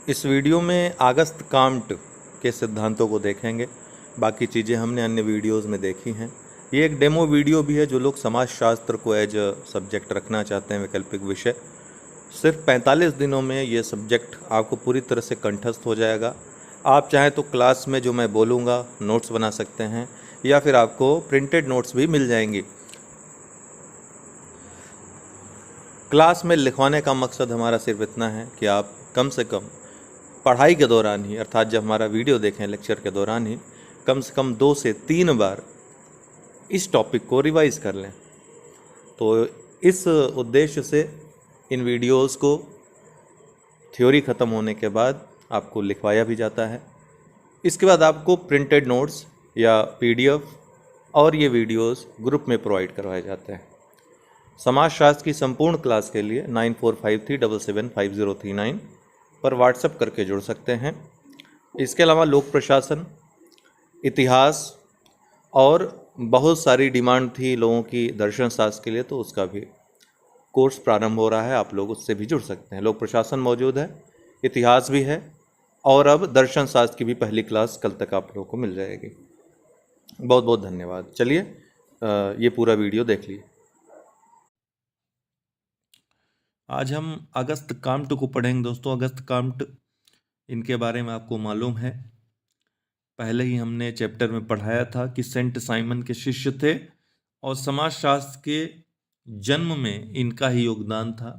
इस वीडियो में अगस्त काम्ट के सिद्धांतों को देखेंगे। बाकी चीज़ें हमने अन्य वीडियोस में देखी हैं। ये एक डेमो वीडियो भी है जो लोग समाजशास्त्र को एज अ सब्जेक्ट रखना चाहते हैं, वैकल्पिक विषय। सिर्फ 45 दिनों में ये सब्जेक्ट आपको पूरी तरह से कंठस्थ हो जाएगा। आप चाहें तो क्लास में जो मैं बोलूँगा नोट्स बना सकते हैं, या फिर आपको प्रिंटेड नोट्स भी मिल जाएंगी। क्लास में लिखवाने का मकसद हमारा सिर्फ इतना है कि आप कम से कम पढ़ाई के दौरान ही, अर्थात जब हमारा वीडियो देखें लेक्चर के दौरान ही, कम से कम 2 से 3 बार इस टॉपिक को रिवाइज कर लें। तो इस उद्देश्य से इन वीडियोस को थ्योरी ख़त्म होने के बाद आपको लिखवाया भी जाता है। इसके बाद आपको प्रिंटेड नोट्स या पीडीएफ और ये वीडियोस ग्रुप में प्रोवाइड करवाए जाते हैं। समाजशास्त्र की संपूर्ण क्लास के लिए 9453775039 पर व्हाट्सएप करके जुड़ सकते हैं। इसके अलावा लोक प्रशासन, इतिहास और बहुत सारी डिमांड थी लोगों की दर्शन शास्त्र के लिए, तो उसका भी कोर्स प्रारंभ हो रहा है। आप लोग उससे भी जुड़ सकते हैं। लोक प्रशासन मौजूद है, इतिहास भी है, और अब दर्शन शास्त्र की भी पहली क्लास कल तक आप लोगों को मिल जाएगी। बहुत बहुत धन्यवाद। चलिए ये पूरा वीडियो देख लीजिए। आज हम अगस्त काम्ट को पढ़ेंगे दोस्तों। अगस्त काम्ट, इनके बारे में आपको मालूम है, पहले ही हमने चैप्टर में पढ़ाया था कि सेंट साइमन के शिष्य थे और समाजशास्त्र के जन्म में इनका ही योगदान था।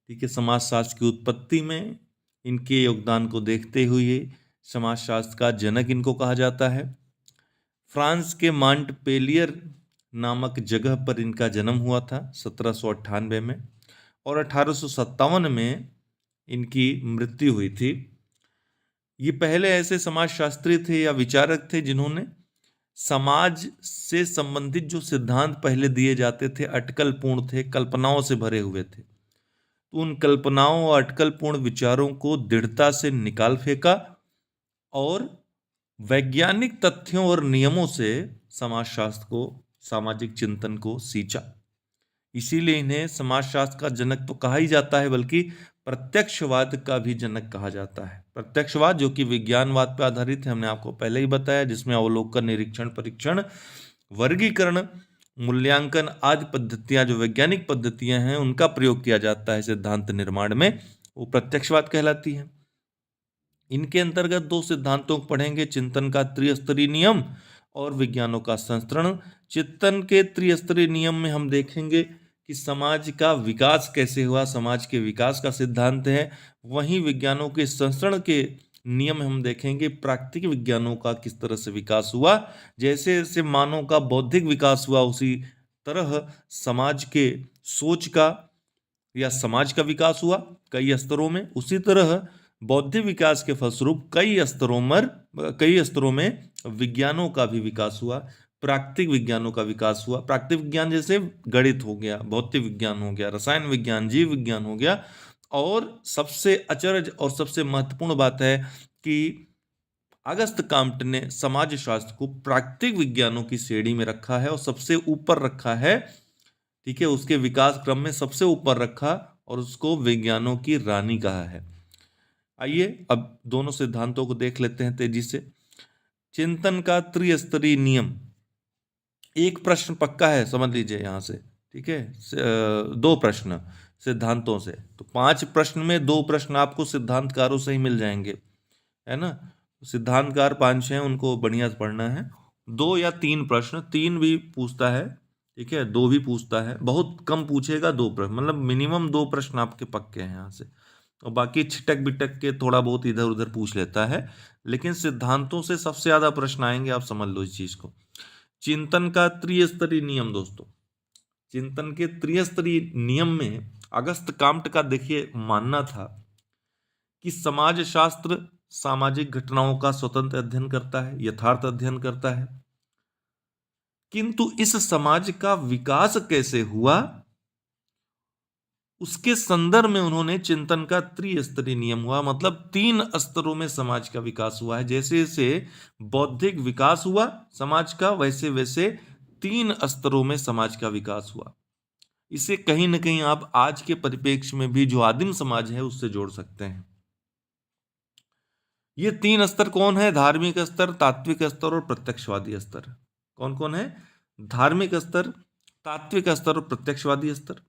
ठीक है, समाजशास्त्र की उत्पत्ति में इनके योगदान को देखते हुए समाजशास्त्र का जनक इनको कहा जाता है। फ्रांस के मांटपेलियर नामक जगह पर इनका जन्म हुआ था 1798 में, और 1857 में इनकी मृत्यु हुई थी। ये पहले ऐसे समाजशास्त्री थे या विचारक थे जिन्होंने समाज से संबंधित जो सिद्धांत पहले दिए जाते थे अटकलपूर्ण थे, कल्पनाओं से भरे हुए थे। तो उन कल्पनाओं और अटकलपूर्ण विचारों को दृढ़ता से निकाल फेंका और वैज्ञानिक तथ्यों और नियमों से समाजशास्त्र को, सामाजिक चिंतन को सींचा। इसीलिए इन्हें समाजशास्त्र का जनक तो कहा ही जाता है, बल्कि प्रत्यक्षवाद का भी जनक कहा जाता है। प्रत्यक्षवाद जो कि विज्ञानवाद पर आधारित है, हमने आपको पहले ही बताया, जिसमें अवलोकन, निरीक्षण, परीक्षण, वर्गीकरण, मूल्यांकन आदि पद्धतियां, जो वैज्ञानिक पद्धतियां हैं, उनका प्रयोग किया जाता है सिद्धांत निर्माण में, वो प्रत्यक्षवाद कहलाती है। इनके अंतर्गत 2 सिद्धांतों को पढ़ेंगे, चिंतन का त्रिस्तरीय नियम और विज्ञानों का संस्करण। चिंतन के त्रिस्तरीय नियम में हम देखेंगे कि समाज का विकास कैसे हुआ, समाज के विकास का सिद्धांत है। वहीं विज्ञानों के संस्करण के नियम में हम देखेंगे प्राकृतिक विज्ञानों का किस तरह से विकास हुआ। जैसे जैसे मानव का बौद्धिक विकास हुआ, उसी तरह समाज के सोच का या समाज का विकास हुआ कई स्तरों में। उसी तरह बौद्धिक विकास के फलस्वरूप कई स्तरों में विज्ञानों का भी विकास हुआ, प्राकृतिक विज्ञानों का विकास हुआ। प्राकृतिक विज्ञान जैसे गणित हो गया, भौतिक विज्ञान हो गया, रसायन विज्ञान, जीव विज्ञान हो गया। और सबसे अचरज और सबसे महत्वपूर्ण बात है कि अगस्त काम्ट ने समाजशास्त्र को प्राकृतिक विज्ञानों की श्रेणी में रखा है और सबसे ऊपर रखा है। ठीक है, उसके विकास क्रम में सबसे ऊपर रखा और उसको विज्ञानों की रानी कहा है। आइए अब दोनों सिद्धांतों को देख लेते हैं तेजी से। चिंतन का त्रिस्तरीय नियम, एक प्रश्न पक्का है, समझ लीजिए यहां से। ठीक है, 2 प्रश्न सिद्धांतों से, तो 5 प्रश्न में 2 प्रश्न आपको सिद्धांतकारों से ही मिल जाएंगे, है ना। सिद्धांतकार 5 हैं, उनको बढ़िया से पढ़ना है। 2 या 3 प्रश्न, 3 भी पूछता है, ठीक है, 2 भी पूछता है, बहुत कम पूछेगा 2 प्रश्न, मतलब मिनिमम 2 प्रश्न आपके पक्के हैं यहाँ से, और बाकी छिटक बिटक के थोड़ा बहुत इधर उधर पूछ लेता है। लेकिन सिद्धांतों से सबसे ज्यादा प्रश्न आएंगे, आप समझ लो इस चीज को। चिंतन का त्रिस्तरीय नियम दोस्तों, चिंतन के त्रिस्तरीय नियम में अगस्त काम्ट का देखिए मानना था कि समाजशास्त्र सामाजिक घटनाओं का स्वतंत्र अध्ययन करता है, यथार्थ अध्ययन करता है, किंतु इस समाज का विकास कैसे हुआ उसके संदर्भ में उन्होंने चिंतन का त्रिस्तरीय नियम हुआ, मतलब 3 स्तरों में समाज का विकास हुआ है। जैसे जैसे बौद्धिक विकास हुआ समाज का, वैसे वैसे 3 स्तरों में समाज का विकास हुआ। इसे कहीं ना कहीं आप आज के परिप्रेक्ष्य में भी जो आदिम समाज है उससे जोड़ सकते हैं। ये 3 स्तर कौन है? धार्मिक स्तर, तात्विक स्तर और प्रत्यक्षवादी स्तर। कौन कौन है? धार्मिक स्तर, तात्विक स्तर और प्रत्यक्षवादी स्तर।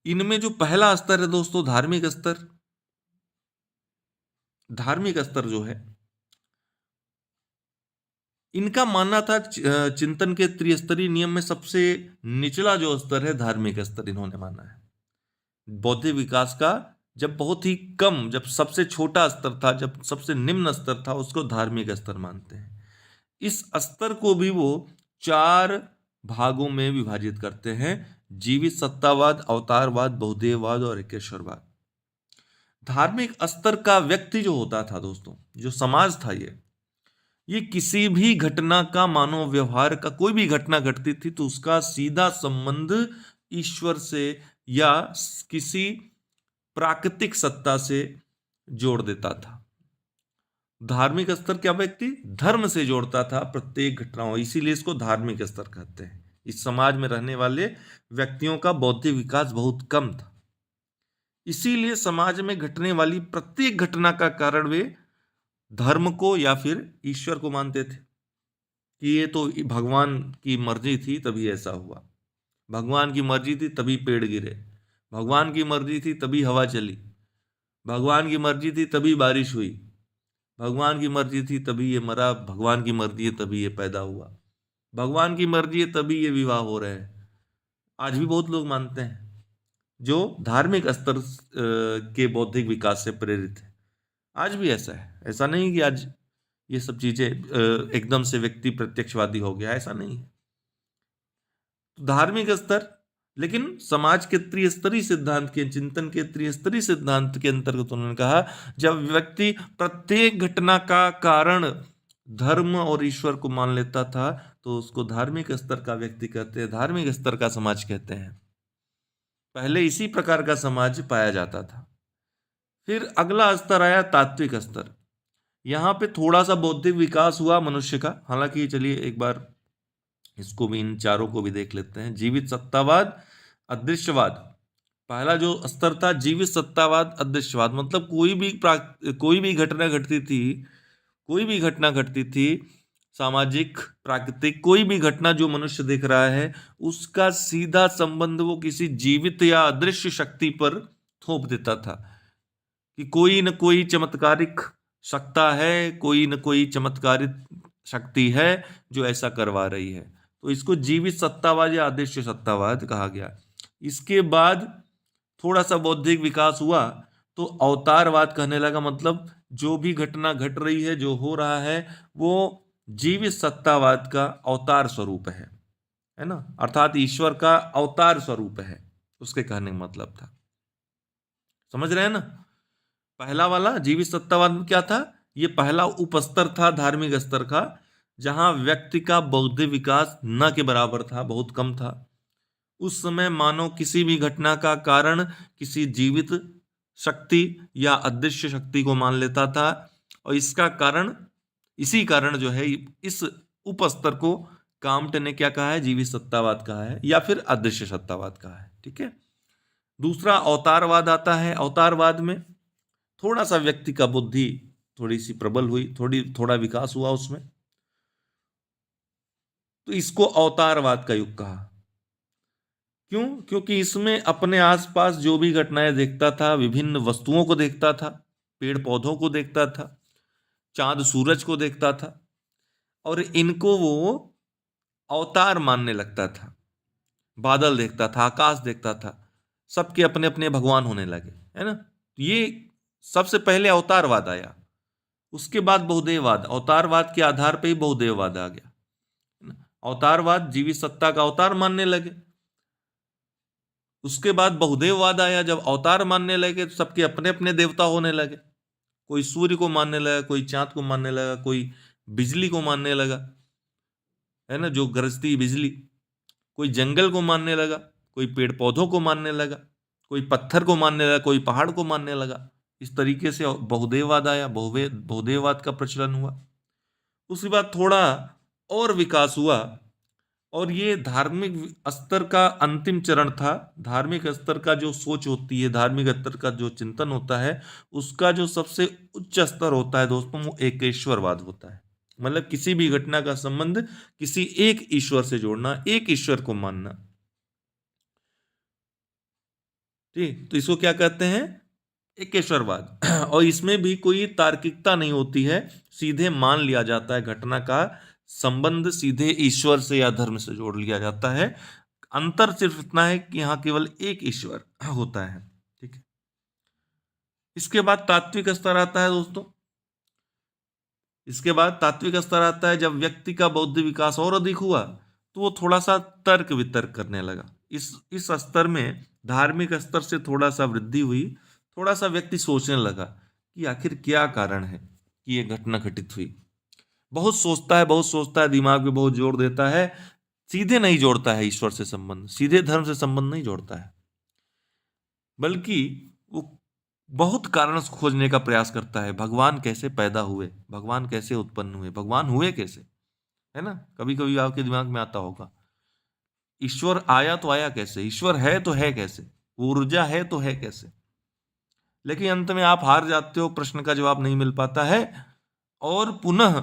इनमें जो पहला स्तर है दोस्तों, धार्मिक स्तर, धार्मिक स्तर जो है, इनका मानना था चिंतन के त्रिस्तरीय नियम में सबसे निचला जो स्तर है धार्मिक स्तर, इन्होंने माना है। बौद्धिक विकास का जब बहुत ही कम, जब सबसे छोटा स्तर था, जब सबसे निम्न स्तर था, उसको धार्मिक स्तर मानते हैं। इस स्तर को भी वो 4 भागों में विभाजित करते हैं: जीवित सत्तावाद, अवतारवाद, बहुदेववाद और एकेश्वरवाद। धार्मिक स्तर का व्यक्ति जो होता था दोस्तों, जो समाज था, ये किसी भी घटना का, मानव व्यवहार का कोई भी घटना घटती थी तो उसका सीधा संबंध ईश्वर से या किसी प्राकृतिक सत्ता से जोड़ देता था। धार्मिक स्तर क्या व्यक्ति धर्म से जोड़ता था प्रत्येक घटनाओं, इसीलिए इसको धार्मिक स्तर कहते हैं। इस समाज में रहने वाले व्यक्तियों का बौद्धिक विकास बहुत कम था, इसीलिए समाज में घटने वाली प्रत्येक घटना का कारण वे धर्म को या फिर ईश्वर को मानते थे कि ये तो भगवान की मर्जी थी तभी ऐसा हुआ, भगवान की मर्जी थी तभी पेड़ गिरे, भगवान की मर्जी थी तभी हवा चली, भगवान की मर्जी थी तभी बारिश हुई, भगवान की मर्जी थी तभी ये मरा, भगवान की मर्जी है तभी ये पैदा हुआ, भगवान की मर्जी है तभी ये विवाह हो रहे हैं। आज भी बहुत लोग मानते हैं जो धार्मिक स्तर के बौद्धिक विकास से प्रेरित है। आज भी ऐसा है, ऐसा नहीं कि आज ये सब चीजें एकदम से व्यक्ति प्रत्यक्षवादी हो गया, ऐसा नहीं है। तो धार्मिक स्तर, लेकिन समाज के त्रिस्तरीय सिद्धांत के, चिंतन के त्रिस्तरीय सिद्धांत के अंतर्गत उन्होंने कहा जब व्यक्ति प्रत्येक घटना का कारण धर्म और ईश्वर को मान लेता था तो उसको धार्मिक स्तर का व्यक्ति कहते हैं, धार्मिक स्तर का समाज कहते हैं। पहले इसी प्रकार का समाज पाया जाता था। फिर अगला स्तर आया तात्विक स्तर। यहां पे थोड़ा सा बौद्धिक विकास हुआ मनुष्य का, हालांकि चलिए एक बार इसको भी, इन चारों को भी देख लेते हैं। जीवित सत्तावाद, अदृश्यवाद। पहला जो स्तर था जीवित सत्तावाद, अदृश्यवाद, मतलब कोई भी घटना घटती थी, कोई भी घटना घटती थी, सामाजिक, प्राकृतिक, कोई भी घटना जो मनुष्य देख रहा है उसका सीधा संबंध वो किसी जीवित या अदृश्य शक्ति पर थोप देता था कि कोई न कोई चमत्कारिक सत्ता है, कोई न कोई चमत्कारिक शक्ति है जो ऐसा करवा रही है। तो इसको जीवित सत्तावाद या अदृश्य सत्तावाद कहा गया। इसके बाद थोड़ा सा बौद्धिक विकास हुआ तो अवतारवाद कहने लगा, मतलब जो भी घटना घट रही है, जो हो रहा है, वो जीवित सत्तावाद का अवतार स्वरूप है ना, अर्थात ईश्वर का अवतार स्वरूप है, उसके कहने का मतलब था। समझ रहे हैं ना? पहला वाला जीवित सत्तावाद में क्या था, ये पहला उपस्तर था धार्मिक स्तर का, जहां व्यक्ति का बौद्धिक विकास न के बराबर था, बहुत कम था। उस समय मानव किसी भी घटना का कारण किसी जीवित शक्ति या अदृश्य शक्ति को मान लेता था, और इसका कारण, इसी कारण जो है इस उपस्तर को कांट ने क्या कहा है, जीवित सत्तावाद कहा है या फिर अदृश्य सत्तावाद कहा है। ठीक है। दूसरा अवतारवाद आता है। अवतारवाद में थोड़ा सा व्यक्ति का बुद्धि थोड़ी सी प्रबल हुई, थोड़ा विकास हुआ उसमें, तो इसको अवतारवाद का युग कहा। क्यों? क्योंकि इसमें अपने आसपास जो भी घटनाएं देखता था, विभिन्न वस्तुओं को देखता था, पेड़ पौधों को देखता था, चांद सूरज को देखता था, और इनको वो अवतार मानने लगता था। बादल देखता था, आकाश देखता था, सबके अपने अपने भगवान होने लगे, है ना। ये सबसे पहले अवतारवाद आया, उसके बाद बहुदेववाद। अवतारवाद के आधार पर ही बहुदेववाद आ गया। अवतारवाद जीवित सत्ता का अवतार मानने लगे, उसके बाद बहुदेववाद आया। जब अवतार मानने लगे तो सबके अपने अपने देवता होने लगे, कोई सूर्य को मानने लगा, कोई चांद को मानने लगा, कोई बिजली को मानने लगा, है ना, जो गरजती बिजली, कोई जंगल को मानने लगा, कोई पेड़ पौधों को मानने लगा, कोई पत्थर को मानने लगा, कोई पहाड़ को मानने लगा। इस तरीके से बहुदेववाद आया, बहुदेववाद का प्रचलन हुआ। उसके बाद थोड़ा और विकास हुआ और ये धार्मिक स्तर का अंतिम चरण था। धार्मिक स्तर का जो सोच होती है, धार्मिक स्तर का जो चिंतन होता है, उसका जो सबसे उच्च स्तर होता है दोस्तों, वो एकेश्वरवाद होता है। मतलब किसी भी घटना का संबंध किसी एक ईश्वर से जोड़ना, एक ईश्वर को मानना। ठीक, तो इसको क्या कहते हैं? एकेश्वरवाद। और इसमें भी कोई तार्किकता नहीं होती है, सीधे मान लिया जाता है, घटना का संबंध सीधे ईश्वर से या धर्म से जोड़ लिया जाता है। अंतर सिर्फ इतना है कि यहां केवल एक ईश्वर होता है। ठीक है। इसके बाद तात्विक स्तर आता है दोस्तों। इसके बाद तात्विक स्तर आता है जब व्यक्ति का बौद्धिक विकास और अधिक हुआ तो वो थोड़ा सा तर्क वितर्क करने लगा। इस स्तर में धार्मिक स्तर से थोड़ा सा वृद्धि हुई, थोड़ा सा व्यक्ति सोचने लगा कि आखिर क्या कारण है कि ये घटना घटित हुई। बहुत सोचता है, बहुत सोचता है, दिमाग पे बहुत जोर देता है, सीधे नहीं जोड़ता है ईश्वर से संबंध, सीधे धर्म से संबंध नहीं जोड़ता है, बल्कि वो बहुत कारण खोजने का प्रयास करता है। भगवान कैसे पैदा हुए, भगवान कैसे उत्पन्न हुए, भगवान हुए कैसे, है ना? कभी कभी आपके दिमाग में आता होगा, ईश्वर आया तो आया कैसे, ईश्वर है तो है कैसे, वो ऊर्जा है तो है कैसे। लेकिन अंत में आप हार जाते हो, प्रश्न का जवाब नहीं मिल पाता है। और पुनः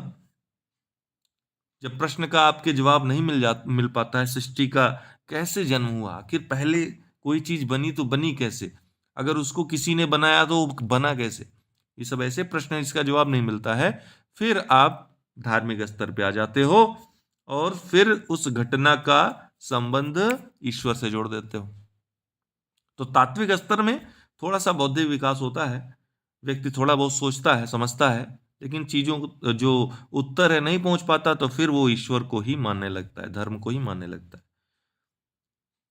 जब प्रश्न का आपके जवाब नहीं मिल पाता है, सृष्टि का कैसे जन्म हुआ, आखिर पहले कोई चीज बनी तो बनी कैसे, अगर उसको किसी ने बनाया तो बना कैसे, ये सब ऐसे प्रश्न हैं जिसका जवाब नहीं मिलता है। फिर आप धार्मिक स्तर पे आ जाते हो और फिर उस घटना का संबंध ईश्वर से जोड़ देते हो। तो तात्विक स्तर में थोड़ा सा बौद्धिक विकास होता है, व्यक्ति थोड़ा बहुत सोचता है, समझता है, लेकिन चीजों को जो उत्तर है नहीं पहुंच पाता, तो फिर वो ईश्वर को ही मानने लगता है, धर्म को ही मानने लगता है।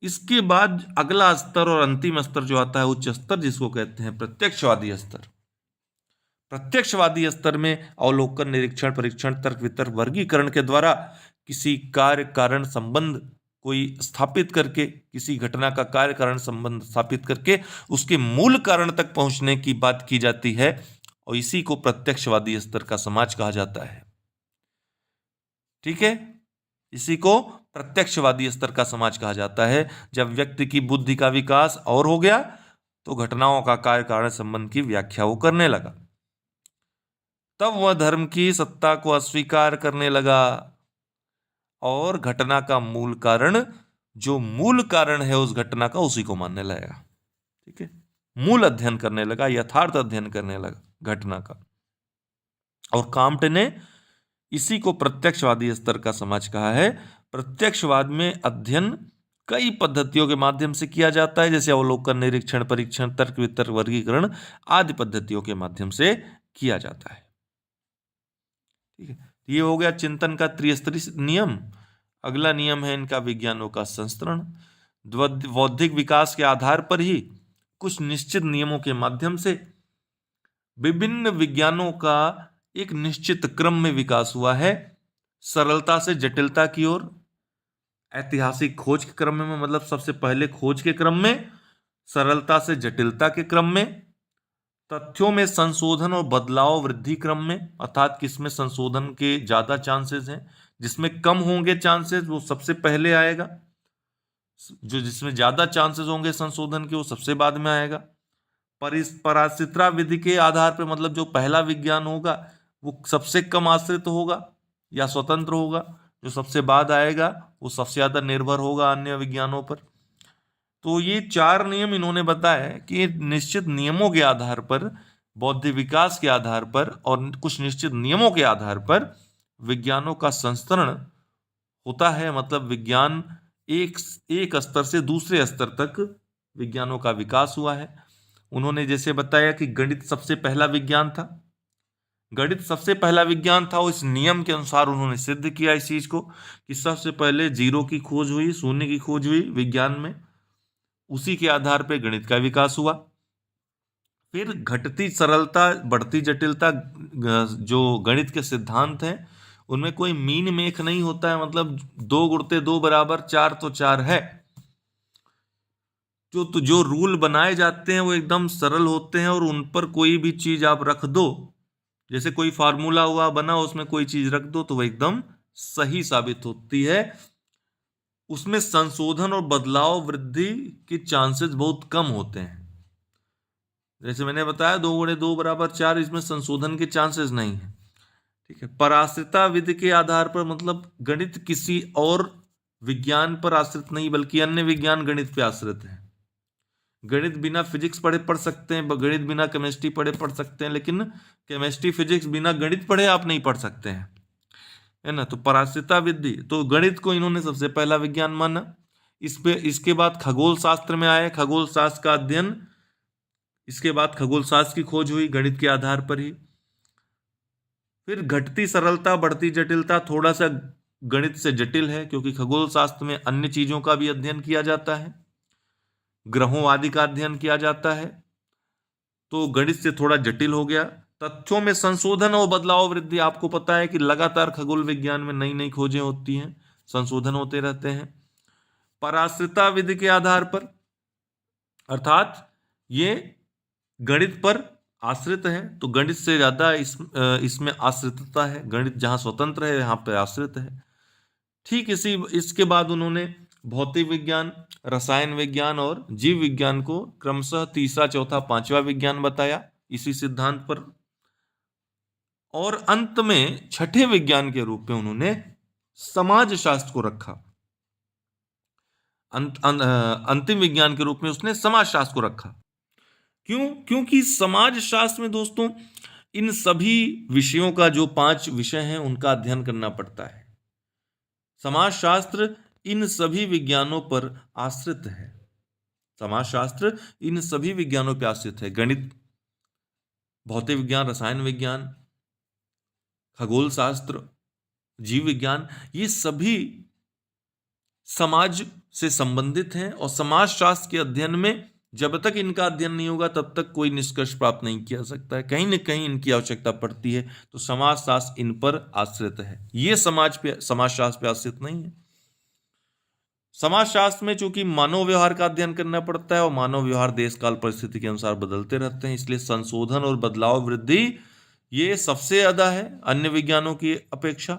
इसके बाद अगला स्तर और अंतिम स्तर जो आता है, उच्च स्तर, जिसको कहते हैं प्रत्यक्षवादी स्तर। प्रत्यक्षवादी स्तर में अवलोकन, निरीक्षण, परीक्षण, तर्क वितर्क, वर्गीकरण के द्वारा किसी कार्य कारण संबंध कोई स्थापित करके, किसी घटना का कार्य कारण संबंध स्थापित करके उसके मूल कारण तक पहुंचने की बात की जाती है, और इसी को प्रत्यक्षवादी स्तर का समाज कहा जाता है। ठीक है, इसी को प्रत्यक्षवादी स्तर का समाज कहा जाता है। जब व्यक्ति की बुद्धि का विकास और हो गया तो घटनाओं का कार्य कारण संबंध की व्याख्या वो करने लगा, तब वह धर्म की सत्ता को अस्वीकार करने लगा और घटना का मूल कारण, जो मूल कारण है उस घटना का, उसी को मानने लगेगा। ठीक है, मूल अध्ययन करने लगा, यथार्थ अध्ययन करने लगा घटना का। और काम्ट ने इसी को प्रत्यक्षवादी स्तर का समाज कहा है। प्रत्यक्षवाद में अध्ययन कई पद्धतियों के माध्यम से किया जाता है, जैसे अवलोकन, निरीक्षण, परीक्षण, तर्क वितर्क, वर्गीकरण आदि पद्धतियों के माध्यम से किया जाता है। ठीक है, ये हो गया चिंतन का त्रिस्तरीय नियम। अगला नियम है इनका विज्ञानों का संस्करण। बौद्धिक विकास के आधार पर ही कुछ निश्चित नियमों के माध्यम से विभिन्न विज्ञानों का एक निश्चित क्रम में विकास हुआ है, सरलता से जटिलता की ओर। ऐतिहासिक खोज के क्रम में, मतलब सबसे पहले खोज के क्रम में, सरलता से जटिलता के क्रम में, तथ्यों में संशोधन और बदलाव वृद्धि क्रम में, अर्थात किसमें संशोधन के ज्यादा चांसेस हैं, जिसमें कम होंगे चांसेस वो सबसे पहले आएगा, जो जिसमें ज्यादा चांसेस होंगे संशोधन के वो सबसे बाद में आएगा। पर इस परासित्रा विधि के आधार पर, मतलब जो पहला विज्ञान होगा वो सबसे कम आश्रित होगा या स्वतंत्र होगा, जो सबसे बाद आएगा वो सबसे ज्यादा निर्भर होगा अन्य विज्ञानों पर। तो ये चार नियम इन्होंने बताया कि निश्चित नियमों के आधार पर, बौद्धिक विकास के आधार पर और कुछ निश्चित नियमों के आधार पर विज्ञानों का संस्करण होता है। मतलब विज्ञान एक स्तर से दूसरे स्तर तक विज्ञानों का विकास हुआ है। उन्होंने जैसे बताया कि गणित सबसे पहला विज्ञान था, गणित सबसे पहला विज्ञान था, और इस नियम के अनुसार उन्होंने सिद्ध किया इस चीज को कि सबसे पहले जीरो की खोज हुई, शून्य की खोज हुई विज्ञान में, उसी के आधार पर गणित का विकास हुआ। फिर घटती सरलता बढ़ती जटिलता, जो गणित के सिद्धांत हैं उनमें कोई मीन मेख नहीं होता है, मतलब 2 गुणते 2 बराबर 4 तो 4 है। जो रूल बनाए जाते हैं वो एकदम सरल होते हैं, और उन पर कोई भी चीज आप रख दो, जैसे कोई फार्मूला हुआ बना, उसमें कोई चीज रख दो तो वो एकदम सही साबित होती है। उसमें संशोधन और बदलाव वृद्धि के चांसेस बहुत कम होते हैं। जैसे मैंने बताया 2 × 2 = 4, इसमें संशोधन के चांसेस नहीं है। ठीक है। पराश्रिता विधि के आधार पर मतलब गणित किसी और विज्ञान पर आश्रित नहीं बल्कि अन्य विज्ञान गणित पे आश्रित है। गणित बिना फिजिक्स पढ़े पढ़ सकते हैं, गणित बिना केमिस्ट्री पढ़े पढ़ सकते हैं, लेकिन केमिस्ट्री फिजिक्स बिना गणित पढ़े आप नहीं पढ़ सकते हैं, है ना। तो पराश्रिता विधि, तो गणित को इन्होंने सबसे पहला विज्ञान माना। इसके बाद खगोल शास्त्र में आए, खगोल शास्त्र का अध्ययन, इसके बाद खगोल शास्त्र की खोज हुई गणित के आधार पर ही। फिर घटती सरलता बढ़ती जटिलता, थोड़ा सा गणित से जटिल है क्योंकि खगोल शास्त्र में अन्य चीजों का भी अध्ययन किया जाता है, ग्रहों आदि का अध्ययन किया जाता है, तो गणित से थोड़ा जटिल हो गया। तथ्यों में संशोधन और बदलाव वृद्धि, आपको पता है कि लगातार खगोल विज्ञान में नई नई खोजें होती हैं, संशोधन होते रहते हैं। पराश्रिता विधि के आधार पर, अर्थात ये गणित पर आश्रित है, तो गणित से ज्यादा इसमें आश्रितता है। गणित जहां स्वतंत्र है यहाँ पे आश्रित है। ठीक इसके बाद उन्होंने भौतिक विज्ञान, रसायन विज्ञान और जीव विज्ञान को क्रमशः तीसरा, चौथा, पांचवा विज्ञान बताया इसी सिद्धांत पर। और अंत में छठे विज्ञान के रूप में उन्होंने समाज शास्त्र को रखा। अंतिम विज्ञान के रूप में उसने समाज शास्त्र को रखा। क्यों? क्योंकि समाज शास्त्र में दोस्तों इन सभी विषयों का, जो 5 विषय हैं, उनका अध्ययन करना पड़ता है। समाज शास्त्र इन सभी विज्ञानों पर आश्रित है। समाज शास्त्र इन सभी विज्ञानों पर आश्रित है। गणित, भौतिक विज्ञान, रसायन विज्ञान, खगोल शास्त्र, जीव विज्ञान, ये सभी समाज से संबंधित हैं। और समाज शास्त्र के अध्ययन में जब तक इनका अध्ययन नहीं होगा तब तक कोई निष्कर्ष प्राप्त नहीं किया सकता है। कहीं न कहीं इनकी आवश्यकता पड़ती है। तो समाज शास्त्र इन पर आश्रित है, ये समाज शास्त्र पे आश्रित नहीं है। समाज शास्त्र में चूंकि मानव व्यवहार का अध्ययन करना पड़ता है और मानव व्यवहार देश काल परिस्थिति के अनुसार बदलते रहते हैं, इसलिए संशोधन और बदलाव वृद्धि ये सबसे ज्यादा है अन्य विज्ञानों की अपेक्षा।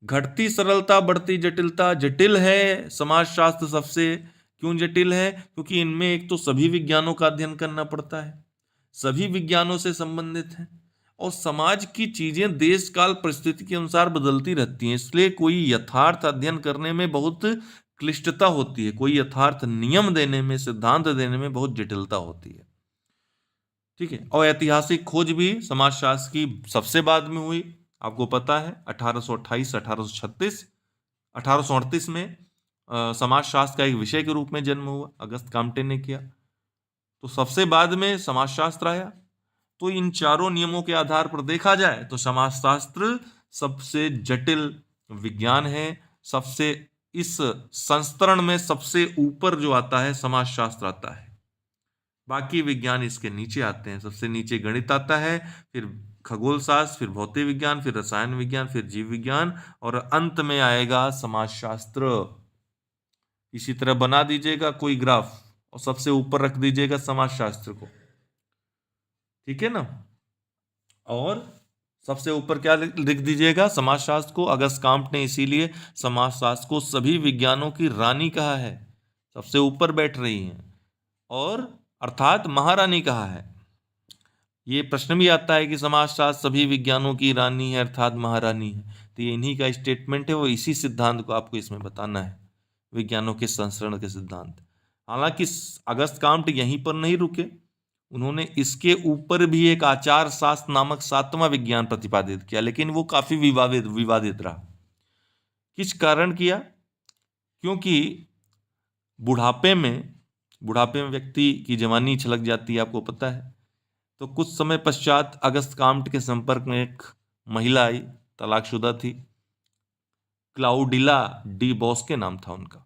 घटती सरलता बढ़ती जटिलता, जटिल है समाज शास्त्र सबसे। क्यों जटिल है? क्योंकि इनमें एक तो सभी विज्ञानों का अध्ययन करना पड़ता है, सभी विज्ञानों से संबंधित है, और समाज की चीजें देश काल परिस्थिति के अनुसार बदलती रहती हैं, इसलिए कोई यथार्थ अध्ययन करने में बहुत क्लिष्टता होती है, कोई यथार्थ नियम देने में, सिद्धांत देने में बहुत जटिलता होती है। ठीक है। और ऐतिहासिक खोज भी समाज शास्त्र की सबसे बाद में हुई, आपको पता है 1828, 1836, 1838 में समाज शास्त्र का एक विषय के रूप में जन्म हुआ, अगस्त काम्टे ने किया। तो सबसे बाद में समाज शास्त्र आया। तो इन चारों नियमों के आधार पर देखा जाए तो समाज शास्त्र सबसे जटिल विज्ञान है। सबसे इस संस्करण में सबसे ऊपर जो आता है समाज शास्त्र आता है, बाकी विज्ञान इसके नीचे आते हैं। सबसे नीचे गणित आता है, फिर खगोल शास्त्र, फिर भौतिक विज्ञान, फिर रसायन विज्ञान, फिर जीव विज्ञान, और अंत में आएगा समाज शास्त्र। इसी तरह बना दीजिएगा कोई ग्राफ और सबसे ऊपर रख दीजिएगा समाज शास्त्र को, ठीक है ना। और सबसे ऊपर क्या लिख दीजिएगा? समाज शास्त्र को। अगस्त काम्ट ने इसीलिए समाज शास्त्र को सभी विज्ञानों की रानी कहा है, सबसे ऊपर बैठ रही है, और अर्थात महारानी कहा है। ये प्रश्न भी आता है कि समाज शास्त्र सभी विज्ञानों की रानी है अर्थात महारानी है, तो ये इन्हीं का स्टेटमेंट है, वो इसी सिद्धांत को आपको इसमें बताना है, विज्ञानों के संस्करण के सिद्धांत। हालांकि अगस्त काम्ट यहीं पर नहीं रुके, उन्होंने इसके ऊपर भी एक आचार शास्त्र नामक 7वां विज्ञान प्रतिपादित किया, लेकिन वो काफी विवादित रहा। किस कारण किया? क्योंकि बुढ़ापे में व्यक्ति की जवानी छलक जाती है, आपको पता है। तो कुछ समय पश्चात अगस्त काम्ट के संपर्क में एक महिला आई, तलाकशुदा थी, क्लाउडिला डी बॉस्के नाम था उनका।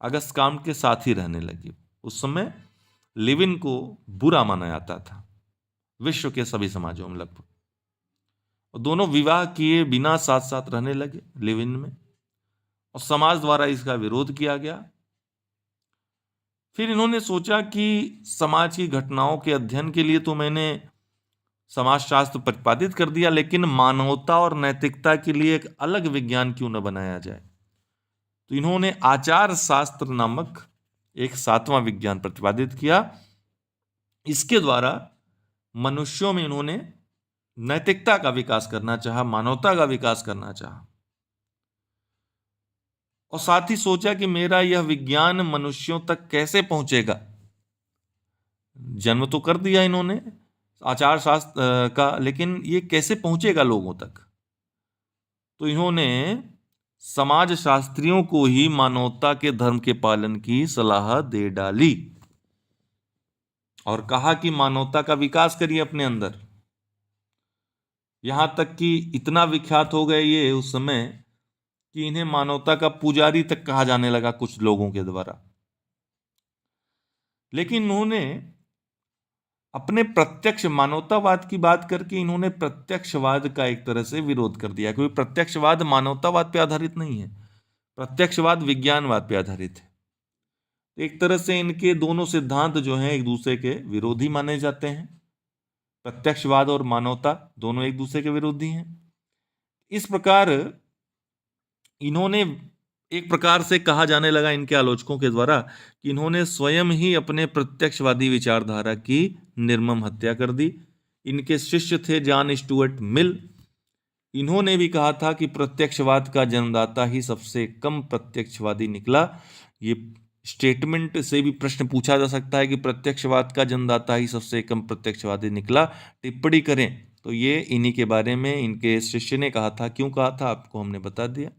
अगस्त काम्ट के साथ ही रहने लगी। उस समय लिविन को बुरा माना जाता था विश्व के सभी समाजों में लगभग, और दोनों विवाह किए बिना साथ साथ रहने लगे लिविन में, और समाज द्वारा इसका विरोध किया गया। फिर इन्होंने सोचा कि समाज की घटनाओं के अध्ययन के लिए तो मैंने समाज शास्त्र प्रतिपादित कर दिया, लेकिन मानवता और नैतिकता के लिए एक अलग विज्ञान क्यों न बनाया जाए। तो इन्होंने आचार शास्त्र नामक एक 7वां विज्ञान प्रतिपादित किया। इसके द्वारा मनुष्यों में इन्होंने नैतिकता का विकास करना चाहा, मानवता का विकास करना चाहा, और साथ ही सोचा कि मेरा यह विज्ञान मनुष्यों तक कैसे पहुंचेगा। जन्म तो कर दिया इन्होंने आचार शास्त्र का, लेकिन ये कैसे पहुंचेगा लोगों तक। तो इन्होंने समाज शास्त्रियों को ही मानवता के धर्म के पालन की सलाह दे डाली और कहा कि मानवता का विकास करिए अपने अंदर। यहां तक कि इतना विख्यात हो गए ये उस समय कि इन्हें मानवता का पुजारी तक कहा जाने लगा कुछ लोगों के द्वारा। लेकिन इन्होंने अपने प्रत्यक्ष मानवतावाद की बात करके इन्होंने प्रत्यक्षवाद का एक तरह से विरोध कर दिया, क्योंकि प्रत्यक्षवाद मानवतावाद पे आधारित नहीं है, प्रत्यक्षवाद विज्ञानवाद पे आधारित है। एक तरह से इनके दोनों सिद्धांत जो हैं एक दूसरे के विरोधी माने जाते हैं। प्रत्यक्षवाद और मानवता दोनों एक दूसरे के विरोधी हैं। इस प्रकार इन्होंने, एक प्रकार से कहा जाने लगा इनके आलोचकों के द्वारा, कि इन्होंने स्वयं ही अपने प्रत्यक्षवादी विचारधारा की निर्मम हत्या कर दी। इनके शिष्य थे जॉन स्टुअर्ट मिल। इन्होंने भी कहा था कि प्रत्यक्षवाद का जन्मदाता ही सबसे कम प्रत्यक्षवादी निकला। ये स्टेटमेंट से भी प्रश्न पूछा जा सकता है कि प्रत्यक्षवाद का जन्मदाता ही सबसे कम प्रत्यक्षवादी निकला, टिप्पणी करें। तो ये इन्हीं के बारे में इनके शिष्य ने कहा था। क्यों कहा था आपको हमने बता दिया।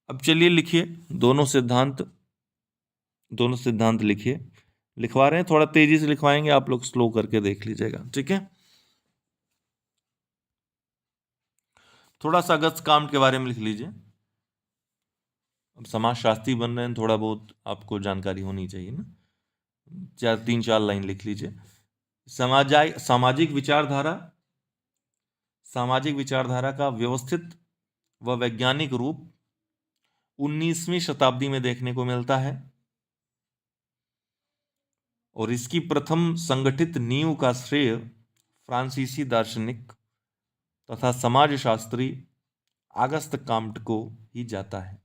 अब चलिए लिखिए दोनों सिद्धांत लिखिए। लिखवा रहे हैं, थोड़ा तेजी से लिखवाएंगे, आप लोग स्लो करके देख लीजिएगा, ठीक है। थोड़ा सा अगस्त काम्ट के बारे में लिख लीजिए। अब समाजशास्त्री बन रहे हैं, थोड़ा बहुत आपको जानकारी होनी चाहिए ना। 3-4 लाइन लिख लीजिए। सामाजिक विचारधारा का व्यवस्थित व वैज्ञानिक रूप 19वीं शताब्दी में देखने को मिलता है, और इसकी प्रथम संगठित नींव का श्रेय फ्रांसीसी दार्शनिक तथा समाजशास्त्री अगस्त काम्ट को ही जाता है।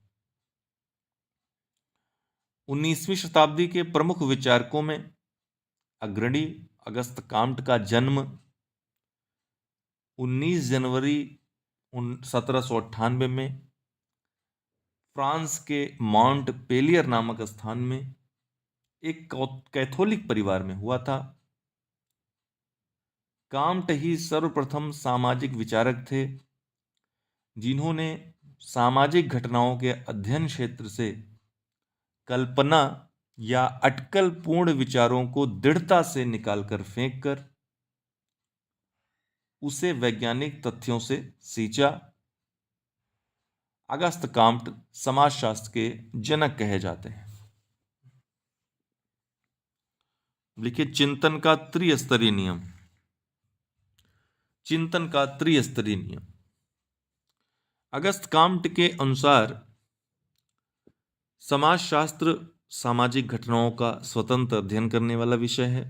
19वीं शताब्दी के प्रमुख विचारकों में अग्रणी अगस्त काम्ट का जन्म 19 जनवरी 1798 में फ्रांस के माउंट पेलियर नामक स्थान में एक कैथोलिक परिवार में हुआ था। काम्ट ही सर्वप्रथम सामाजिक विचारक थे जिन्होंने सामाजिक घटनाओं के अध्ययन क्षेत्र से कल्पना या अटकल पूर्ण विचारों को दृढ़ता से निकालकर फेंककर उसे वैज्ञानिक तथ्यों से सींचा। अगस्त काम्ट समाजशास्त्र के जनक कहे जाते हैं। लिखिए चिंतन का त्रिस्तरीय नियम। चिंतन का त्रिस्तरीय नियम। अगस्त काम्ट के अनुसार समाजशास्त्र सामाजिक घटनाओं का स्वतंत्र अध्ययन करने वाला विषय है,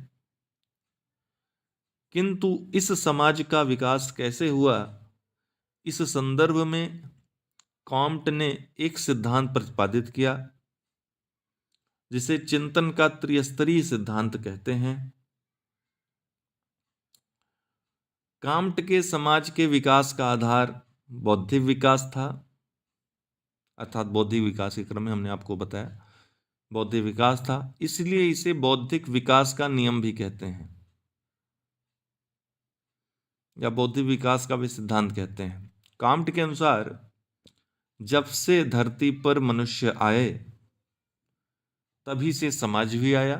किंतु इस समाज का विकास कैसे हुआ, इस संदर्भ में काम्ट ने एक सिद्धांत प्रतिपादित किया जिसे चिंतन का त्रिस्तरीय सिद्धांत कहते हैं। काम्ट के समाज के विकास का आधार बौद्धिक विकास था, अर्थात बौद्धिक विकास के क्रम में हमने आपको बताया बौद्धिक विकास था, इसलिए इसे बौद्धिक विकास का नियम भी कहते हैं या बौद्धिक विकास का भी सिद्धांत कहते हैं। काम्ट के अनुसार जब से धरती पर मनुष्य आए तभी से समाज भी आया।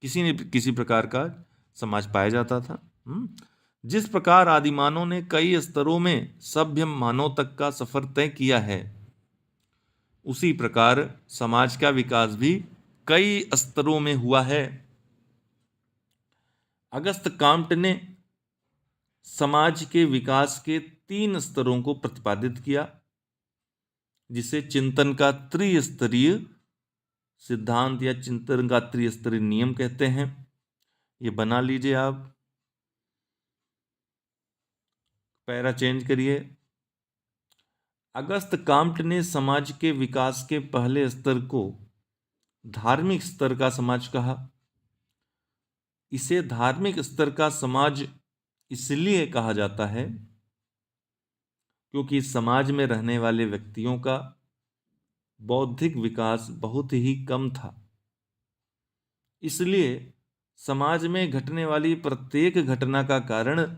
किसी न किसी प्रकार का समाज पाया जाता था। जिस प्रकार आदिमानव ने कई स्तरों में सभ्य मानव तक का सफर तय किया है, उसी प्रकार समाज का विकास भी कई स्तरों में हुआ है। अगस्त काम्ट ने समाज के विकास के 3 स्तरों को प्रतिपादित किया जिसे चिंतन का त्रिस्तरीय सिद्धांत या चिंतन का त्रिस्तरीय नियम कहते हैं। ये बना लीजिए आप, पैरा चेंज करिए। अगस्त काम्ट ने समाज के विकास के पहले स्तर को धार्मिक स्तर का समाज कहा। इसे धार्मिक स्तर का समाज इसलिए कहा जाता है क्योंकि समाज में रहने वाले व्यक्तियों का बौद्धिक विकास बहुत ही कम था। इसलिए समाज में घटने वाली प्रत्येक घटना का कारण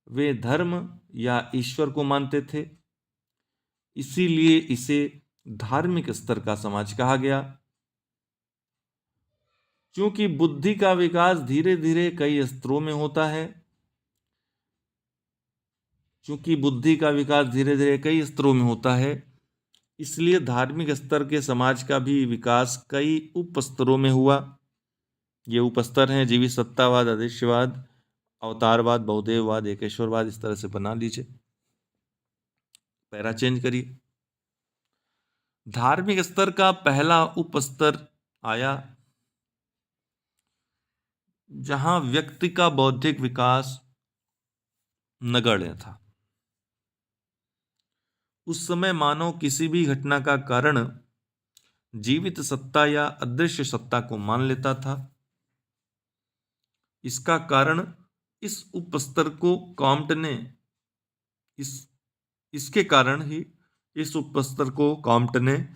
वे धर्म या ईश्वर को मानते थे। इसीलिए इसे धार्मिक स्तर का समाज कहा गया। क्योंकि बुद्धि का विकास धीरे धीरे कई स्तरों में होता है, इसलिए धार्मिक स्तर के समाज का भी विकास कई उप स्तरों में हुआ। ये उपस्तर हैं जीवित सत्तावाद, अदृश्यवाद, अवतारवाद, बहुदेववाद, एकेश्वरवाद। इस तरह से बना लीजिए। पैरा चेंज करिए। धार्मिक स्तर का पहला उपस्तर आया जहां व्यक्ति का बौद्धिक विकास नगण्य था। उस समय मानव किसी भी घटना का कारण जीवित सत्ता या अदृश्य सत्ता को मान लेता था। इसका कारण इस उपस्तर को काम्ट ने इसके कारण ही इस उपस्तर को काम्ट ने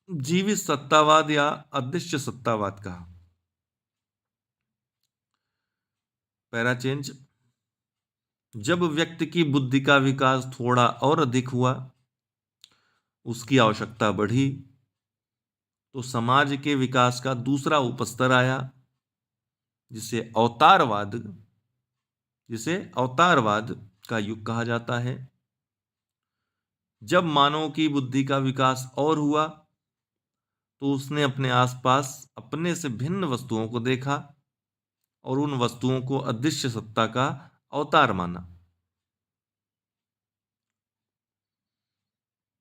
जीवित सत्तावाद या अदृश्य सत्तावाद कहा। Para change. जब व्यक्ति की बुद्धि का विकास थोड़ा और अधिक हुआ, उसकी आवश्यकता बढ़ी, तो समाज के विकास का दूसरा उपस्तर आया जिसे अवतारवाद का युग कहा जाता है। जब मानव की बुद्धि का विकास और हुआ तो उसने अपने आसपास अपने से भिन्न वस्तुओं को देखा और उन वस्तुओं को अदृश्य सत्ता का अवतार माना।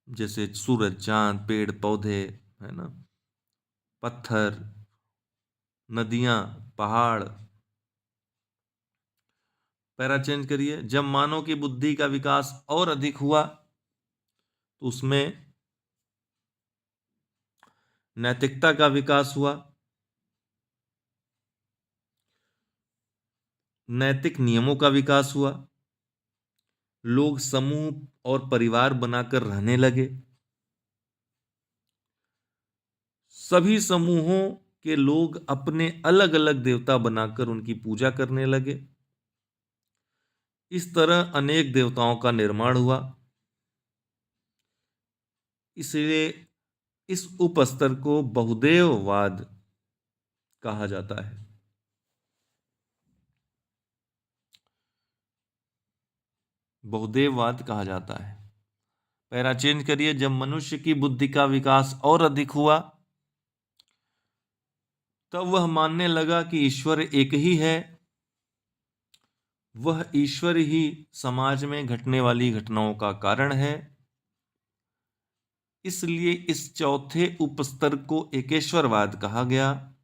जैसे सूरज, चांद, पेड़ पौधे, है ना, पत्थर, नदियां, पहाड़। पैरा चेंज करिए। जब मानव की बुद्धि का विकास और अधिक हुआ तो उसमें नैतिकता का विकास हुआ, नैतिक नियमों का विकास हुआ, लोग समूह और परिवार बनाकर रहने लगे। सभी समूहों के लोग अपने अलग अलग देवता बनाकर उनकी पूजा करने लगे। इस तरह अनेक देवताओं का निर्माण हुआ। इसलिए इस उपस्तर को बहुदेववाद कहा जाता है। बहुदेववाद कहा जाता है। पैरा चेंज करिए। जब मनुष्य की बुद्धि का विकास और अधिक हुआ तब वह मानने लगा कि ईश्वर एक ही है। वह ईश्वर ही समाज में घटने वाली घटनाओं का कारण है। इसलिए इस चौथे उपस्तर को एकेश्वरवाद कहा गया।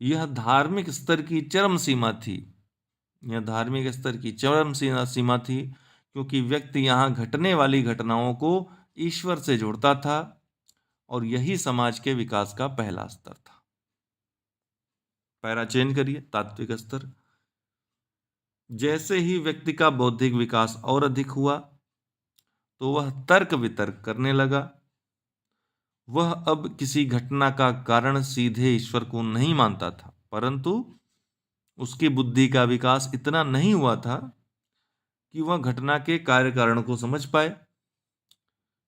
यह धार्मिक स्तर की चरम सीमा थी। क्योंकि व्यक्ति यहां घटने वाली घटनाओं को ईश्वर से जोड़ता था और यही समाज के विकास का पहला स्तर था। पैरा चेंज करिए। तात्विक स्तर। जैसे ही व्यक्ति का बौद्धिक विकास और अधिक हुआ तो वह तर्क वितर्क करने लगा। वह अब किसी घटना का कारण सीधे ईश्वर को नहीं मानता था, परंतु उसकी बुद्धि का विकास इतना नहीं हुआ था कि वह घटना के कार्य कारण को समझ पाए।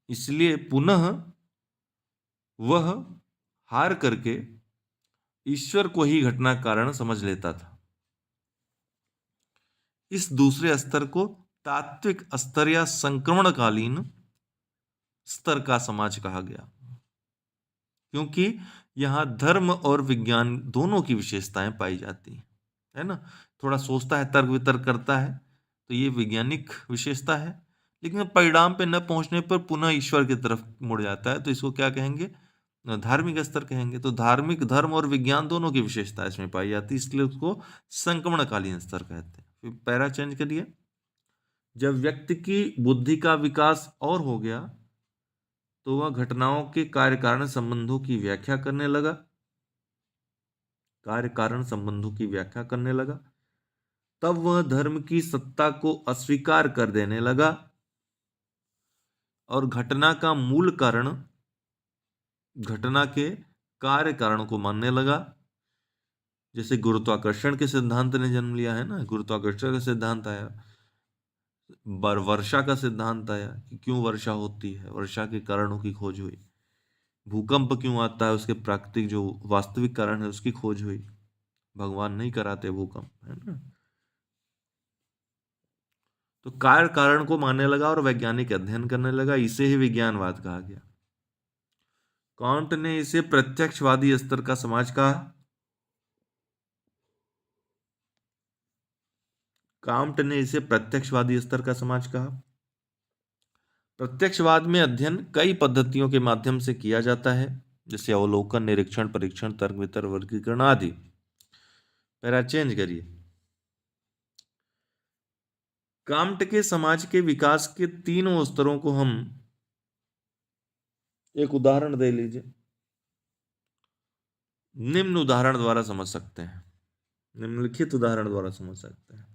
इसलिए पुनः वह हार करके ईश्वर को ही घटना कारण समझ लेता था। इस दूसरे स्तर को तात्विक स्तर या संक्रमणकालीन स्तर का समाज कहा गया, क्योंकि यहां धर्म और विज्ञान दोनों की विशेषताएं पाई जाती हैं, है ना। थोड़ा सोचता है, तर्क वितर्क करता है, तो ये वैज्ञानिक विशेषता है। लेकिन परिणाम पे न पहुंचने पर पुनः ईश्वर की तरफ मुड़ जाता है, तो इसको क्या कहेंगे? धार्मिक स्तर कहेंगे। तो धार्मिक, धर्म और विज्ञान दोनों की विशेषता इसमें पाई जाती है, इसलिए उसको संक्रमणकालीन स्तर कहते हैं। फिर पैरा चेंज करिए। जब व्यक्ति की बुद्धि का विकास और हो गया तो वह घटनाओं के कार्य कारण संबंधों की व्याख्या करने लगा। कार्य कारण संबंधों की व्याख्या करने लगा। तब वह धर्म की सत्ता को अस्वीकार कर देने लगा और घटना का मूल कारण घटना के कार्य कारण को मानने लगा। जैसे गुरुत्वाकर्षण के सिद्धांत ने जन्म लिया है ना, गुरुत्वाकर्षण का सिद्धांत आया, वर्षा का सिद्धांत आया कि क्यों वर्षा होती है, वर्षा के कारणों की खोज हुई। भूकंप क्यों आता है, उसके प्राकृतिक जो वास्तविक कारण है उसकी खोज हुई। भगवान नहीं कराते भूकंप, है ना। तो कार्य कारण को मानने लगा और वैज्ञानिक अध्ययन करने लगा। इसे ही विज्ञानवाद कहा गया। कांट ने इसे प्रत्यक्षवादी स्तर का समाज कहा। कांट ने इसे प्रत्यक्षवादी स्तर का समाज कहा। प्रत्यक्षवाद में अध्ययन कई पद्धतियों के माध्यम से किया जाता है, जैसे अवलोकन, निरीक्षण, परीक्षण, तर्क वितर्क, वर्गीकरण आदि। पैरा चेंज करिए। कांट के समाज के विकास के तीनों स्तरों को हम एक उदाहरण दे लीजिए, निम्न उदाहरण द्वारा समझ सकते हैं, निम्नलिखित उदाहरण द्वारा समझ सकते हैं।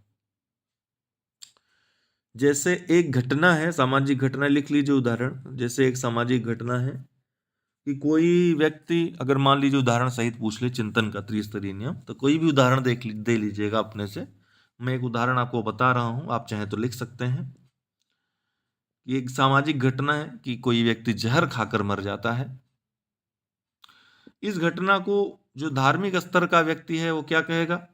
जैसे एक घटना है, सामाजिक घटना, लिख लीजिए उदाहरण। जैसे एक सामाजिक घटना है कि कोई व्यक्ति, अगर मान लीजिए उदाहरण सहित पूछ ले चिंतन का त्रिस्तरीय नियम, तो कोई भी उदाहरण दे लीजिएगा अपने से। मैं एक उदाहरण आपको बता रहा हूं, आप चाहे तो लिख सकते हैं। कि एक सामाजिक घटना है कि कोई व्यक्ति जहर खाकर मर जाता है। इस घटना को जो धार्मिक स्तर का व्यक्ति है वो क्या कहेगा?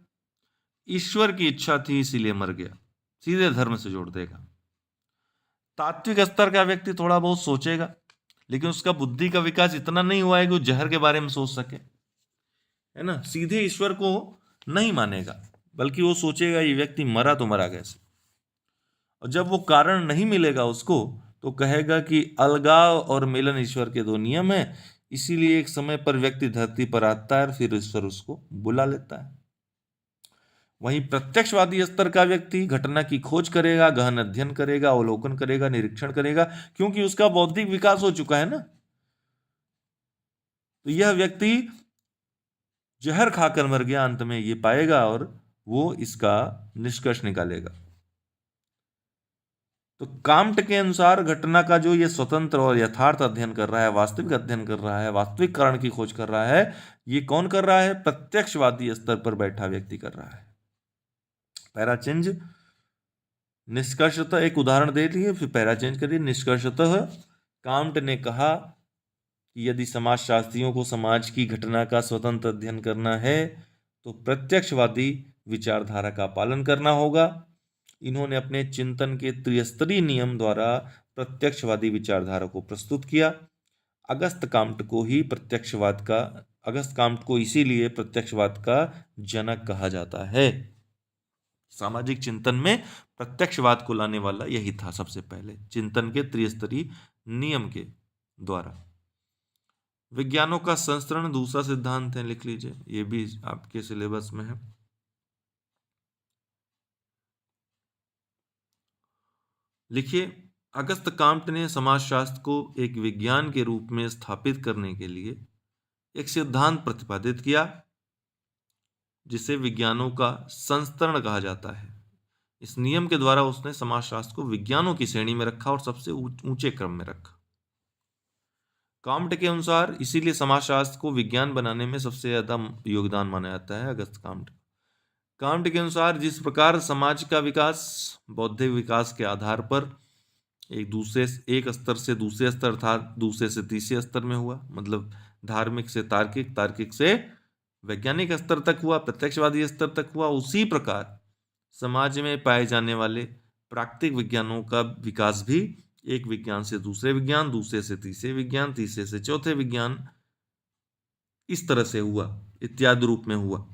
ईश्वर की इच्छा थी इसीलिए मर गया, सीधे धर्म से जोड़ देगा। तात्विक स्तर का व्यक्ति थोड़ा बहुत सोचेगा, लेकिन उसका बुद्धि का विकास इतना नहीं हुआ है कि वो जहर के बारे में सोच सके, है ना। सीधे ईश्वर को नहीं मानेगा, बल्कि वो सोचेगा ये व्यक्ति मरा तो मरा कैसे। और जब वो कारण नहीं मिलेगा उसको, तो कहेगा कि अलगाव और मिलन ईश्वर के दो नियम है, इसीलिए एक समय पर व्यक्ति धरती पर आता है और फिर ईश्वर उसको बुला लेता है। वहीं प्रत्यक्षवादी स्तर का व्यक्ति घटना की खोज करेगा, गहन अध्ययन करेगा, अवलोकन करेगा, निरीक्षण करेगा, क्योंकि उसका बौद्धिक विकास हो चुका है ना। तो यह व्यक्ति जहर खाकर मर गया अंत में ये पाएगा और वो इसका निष्कर्ष निकालेगा। तो कांट के अनुसार घटना का जो ये स्वतंत्र और यथार्थ अध्ययन कर रहा है, वास्तविक अध्ययन कर रहा है, वास्तविक कारण की खोज कर रहा है, ये कौन कर रहा है? प्रत्यक्षवादी स्तर पर बैठा व्यक्ति कर रहा है। Para change. निष्कर्षतः एक उदाहरण दे लिए, फिर पैरा चेंज करिए। निष्कर्षतः कांट ने कहा कि यदि समाजशास्त्रियों को समाज की घटना का स्वतंत्र अध्ययन करना है तो प्रत्यक्षवादी विचारधारा का पालन करना होगा। इन्होंने अपने चिंतन के त्रिस्तरीय नियम द्वारा प्रत्यक्षवादी विचारधारा को प्रस्तुत किया। अगस्त काम्ट को इसीलिए प्रत्यक्षवाद का जनक कहा जाता है। सामाजिक चिंतन में प्रत्यक्षवाद को लाने वाला यही था सबसे पहले, चिंतन के त्रिस्तरीय नियम के द्वारा। विज्ञानों का संस्करण दूसरा सिद्धांत है, लिख लीजिए, ये भी आपके सिलेबस में है। लिखिए, अगस्त काम्ट ने समाजशास्त्र को एक विज्ञान के रूप में स्थापित करने के लिए एक सिद्धांत प्रतिपादित किया, जिसे विज्ञानों का संस्करण कहा जाता है। इस नियम के द्वारा उसने समाजशास्त्र को विज्ञानों की श्रेणी में रखा और सबसे ऊंचे क्रम में रखा। काम्ट के अनुसार इसीलिए समाजशास्त्र को विज्ञान बनाने में सबसे ज्यादा योगदान माना जाता है अगस्त काम्ट। काम्ट के अनुसार जिस प्रकार समाज का विकास बौद्धिक विकास के आधार पर एक स्तर से दूसरे स्तर अर्थात दूसरे से तीसरे स्तर में हुआ, मतलब धार्मिक से तार्किक, तार्किक से वैज्ञानिक स्तर तक हुआ, प्रत्यक्षवादी स्तर तक हुआ, उसी प्रकार समाज में पाए जाने वाले प्राकृतिक विज्ञानों का विकास भी एक विज्ञान से दूसरे विज्ञान, दूसरे से तीसरे विज्ञान, तीसरे से चौथे विज्ञान, इस तरह से हुआ, इत्यादि रूप में हुआ।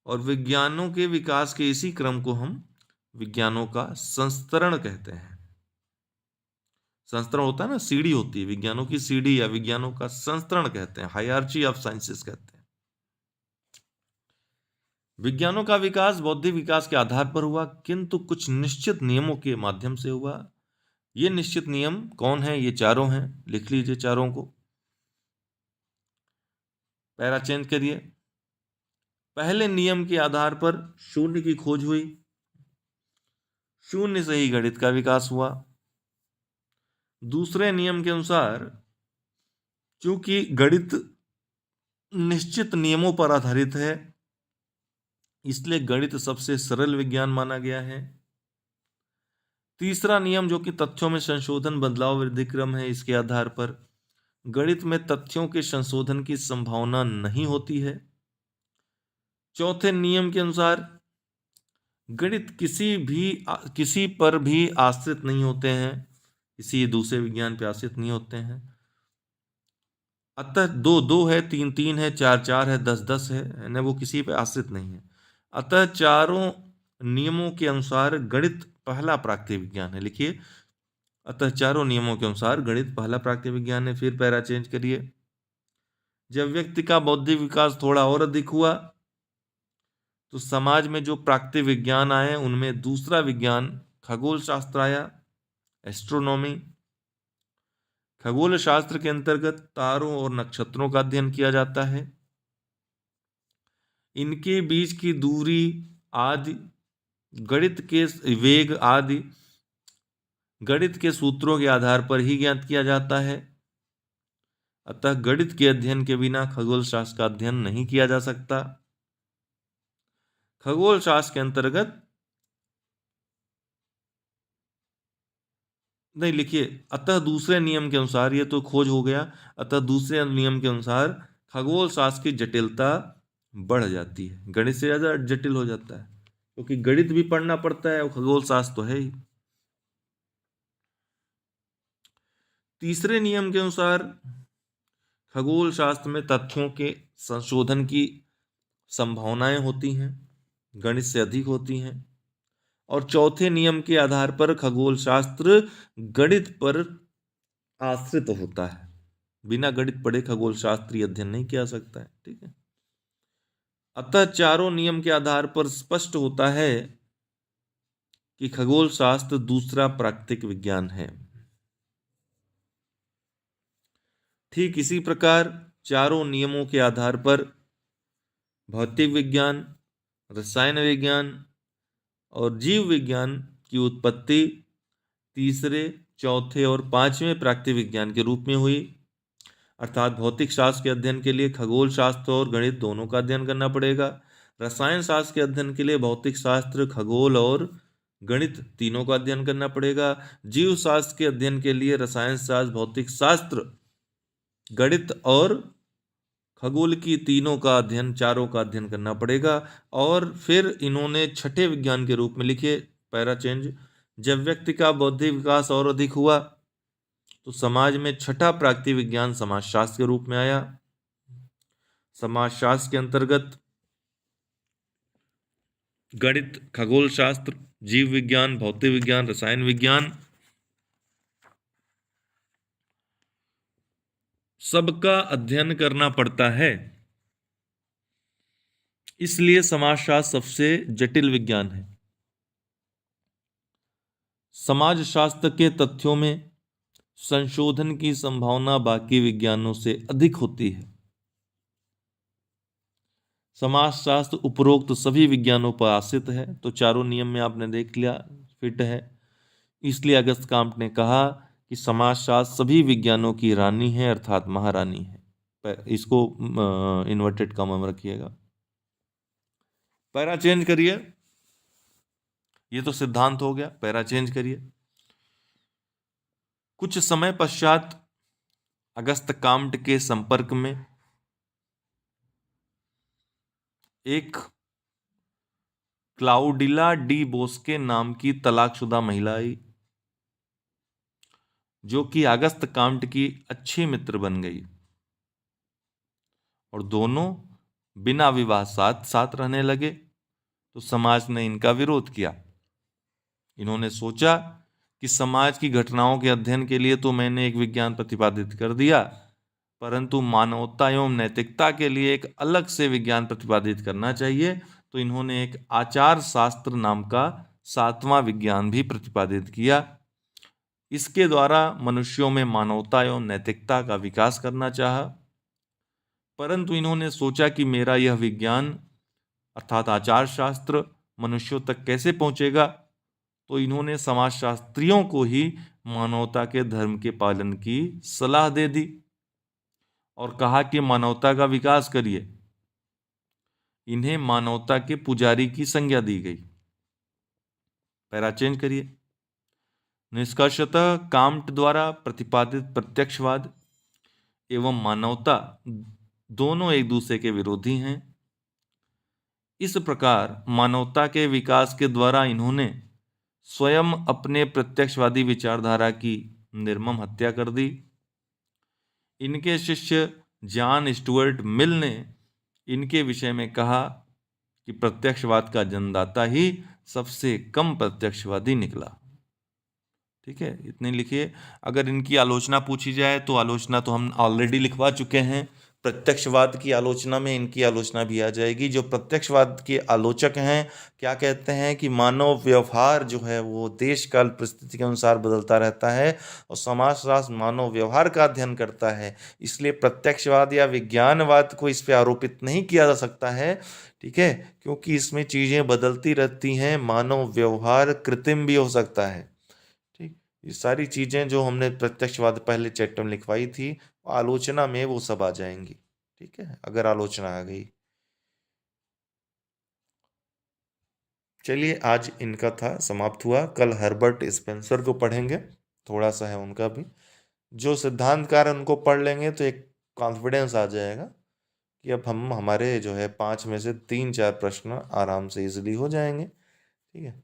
और विज्ञानों के विकास के इसी क्रम को हम विज्ञानों का संस्तरण कहते हैं। संस्तरण होता है ना, सीढ़ी होती है, विज्ञानों की सीढ़ी या विज्ञानों का संस्तरण कहते हैं, हायरार्ची ऑफ साइंसेस कहते हैं। विज्ञानों का विकास बौद्धिक विकास के आधार पर हुआ, किंतु कुछ निश्चित नियमों के माध्यम से हुआ। ये निश्चित नियम कौन है? ये चारों हैं, लिख लीजिए चारों को। पैरा चेंज करिए। पहले नियम के आधार पर शून्य की खोज हुई, शून्य से ही गणित का विकास हुआ। दूसरे नियम के अनुसार चूंकि गणित निश्चित नियमों पर आधारित है, इसलिए गणित सबसे सरल विज्ञान माना गया है। तीसरा नियम जो कि तथ्यों में संशोधन, बदलाव, वृद्धि क्रम है, इसके आधार पर गणित में तथ्यों के संशोधन की संभावना नहीं होती है। चौथे नियम के अनुसार गणित किसी पर भी आश्रित नहीं होते हैं, किसी दूसरे विज्ञान पर आश्रित नहीं होते हैं। अतः 2 2 है, 3 3 है, 4 4 है, 10 10 है ना, वो किसी पे आश्रित नहीं है। अतः चारों नियमों के अनुसार गणित पहला प्राकृतिक विज्ञान है। लिखिए, अतः चारों नियमों के अनुसार गणित पहला प्राकृतिक विज्ञान है। फिर पैरा चेंज करिए। जब व्यक्ति का बौद्धिक विकास थोड़ा और अधिक हुआ तो समाज में जो प्राकृतिक विज्ञान आए उनमें दूसरा विज्ञान खगोल शास्त्र आया, एस्ट्रोनॉमी। खगोल शास्त्र के अंतर्गत तारों और नक्षत्रों का अध्ययन किया जाता है। इनके बीच की दूरी आदि, गणित के वेग आदि गणित के सूत्रों के आधार पर ही ज्ञात किया जाता है। अतः गणित के अध्ययन के बिना खगोल शास्त्र का अध्ययन नहीं किया जा सकता। खगोल शास्त्र के अंतर्गत नहीं, लिखिए, अतः दूसरे नियम के अनुसार, ये तो खोज हो गया। अतः दूसरे नियम के अनुसार खगोल शास्त्र की जटिलता बढ़ जाती है, गणित से ज्यादा जटिल हो जाता है, क्योंकि गणित भी पढ़ना पड़ता है और खगोल शास्त्र तो है ही। तीसरे नियम के अनुसार खगोल शास्त्र में तथ्यों के संशोधन की संभावनाएं होती हैं, गणित से अधिक होती हैं। और चौथे नियम के आधार पर खगोल शास्त्र गणित पर आश्रित होता है, बिना गणित पढ़े खगोल शास्त्रीय अध्ययन नहीं किया जा सकता है। ठीक है। अतः चारों नियम के आधार पर स्पष्ट होता है कि खगोल शास्त्र दूसरा प्राकृतिक विज्ञान है। ठीक इसी प्रकार चारों नियमों के आधार पर भौतिक विज्ञान, रसायन विज्ञान और जीव विज्ञान की उत्पत्ति तीसरे, चौथे और पांचवें प्राकृतिक विज्ञान के रूप में हुई। अर्थात भौतिक शास्त्र के अध्ययन के लिए खगोल शास्त्र और गणित दोनों का अध्ययन करना पड़ेगा। रसायन शास्त्र के अध्ययन के लिए भौतिक शास्त्र, खगोल और गणित तीनों का अध्ययन करना पड़ेगा। जीव शास्त्र के अध्ययन के लिए रसायन शास्त्र, भौतिक शास्त्र, गणित और खगोल की तीनों का अध्ययन, चारों का अध्ययन करना पड़ेगा। और फिर इन्होंने छठे विज्ञान के रूप में लिखे, पैरा चेंज। जब व्यक्ति का बौद्धिक विकास और अधिक हुआ तो समाज में छठा प्राकृतिक विज्ञान समाजशास्त्र के रूप में आया। समाजशास्त्र के अंतर्गत गणित, खगोल शास्त्र, जीव विज्ञान, भौतिक विज्ञान, रसायन विज्ञान सबका अध्ययन करना पड़ता है। इसलिए समाजशास्त्र सबसे जटिल विज्ञान है। समाजशास्त्र के तथ्यों में संशोधन की संभावना बाकी विज्ञानों से अधिक होती है। समाजशास्त्र उपरोक्त सभी विज्ञानों पर आश्रित है, तो चारों नियम में आपने देख लिया फिट है। इसलिए अगस्त काम्ट ने कहा कि समाजशास्त्र सभी विज्ञानों की रानी है, अर्थात महारानी है। इसको इन्वर्टेड कॉमा में रखिएगा। पैरा चेंज करिए। ये तो सिद्धांत हो गया, पैरा चेंज करिए। कुछ समय पश्चात अगस्त काम्ट के संपर्क में एक क्लाउडिला डी बोस्के नाम की तलाकशुदा महिला आई, जो कि अगस्त काम्ट की अच्छी मित्र बन गई और दोनों बिना विवाह साथ साथ रहने लगे। तो समाज ने इनका विरोध किया। इन्होंने सोचा कि समाज की घटनाओं के अध्ययन के लिए तो मैंने एक विज्ञान प्रतिपादित कर दिया, परंतु मानवता एवं नैतिकता के लिए एक अलग से विज्ञान प्रतिपादित करना चाहिए। तो इन्होंने एक आचार शास्त्र नाम का 7वां विज्ञान भी प्रतिपादित किया। इसके द्वारा मनुष्यों में मानवता एवं नैतिकता का विकास करना चाहा। परंतु इन्होंने सोचा कि मेरा यह विज्ञान अर्थात आचार शास्त्र मनुष्यों तक कैसे पहुंचेगा। तो इन्होंने समाजशास्त्रियों को ही मानवता के धर्म के पालन की सलाह दे दी और कहा कि मानवता का विकास करिए। इन्हें मानवता के पुजारी की संज्ञा दी गई। पैरा चेंज करिए। निष्कर्षतः कांट द्वारा प्रतिपादित प्रत्यक्षवाद एवं मानवता दोनों एक दूसरे के विरोधी हैं। इस प्रकार मानवता के विकास के द्वारा इन्होंने स्वयं अपने प्रत्यक्षवादी विचारधारा की निर्मम हत्या कर दी। इनके शिष्य जॉन स्टुअर्ट मिल ने इनके विषय में कहा कि प्रत्यक्षवाद का जन्मदाता ही सबसे कम प्रत्यक्षवादी निकला। ठीक है, इतने लिखिए। अगर इनकी आलोचना पूछी जाए तो आलोचना तो हम ऑलरेडी लिखवा चुके हैं। प्रत्यक्षवाद की आलोचना में इनकी आलोचना भी आ जाएगी। जो प्रत्यक्षवाद के आलोचक हैं क्या कहते हैं कि मानव व्यवहार जो है वो देश काल परिस्थिति के अनुसार बदलता रहता है और समाजशास्त्र मानव व्यवहार का अध्ययन करता है, इसलिए प्रत्यक्षवाद या विज्ञानवाद को इस पे आरोपित नहीं किया जा सकता है। ठीक है, क्योंकि इसमें चीजें बदलती रहती हैं, मानव व्यवहार कृत्रिम भी हो सकता है। ठीक, ये सारी चीजें जो हमने प्रत्यक्षवाद पहले चैप्टर में लिखवाई थी आलोचना में वो सब आ जाएंगी। ठीक है, अगर आलोचना आ गई। चलिए आज इनका था समाप्त हुआ। कल हर्बर्ट स्पेंसर को पढ़ेंगे, थोड़ा सा है उनका भी। जो सिद्धांतकार उनको पढ़ लेंगे तो एक कॉन्फिडेंस आ जाएगा कि अब हम हमारे जो है 5 में से 3-4 प्रश्न आराम से इजीली हो जाएंगे। ठीक है।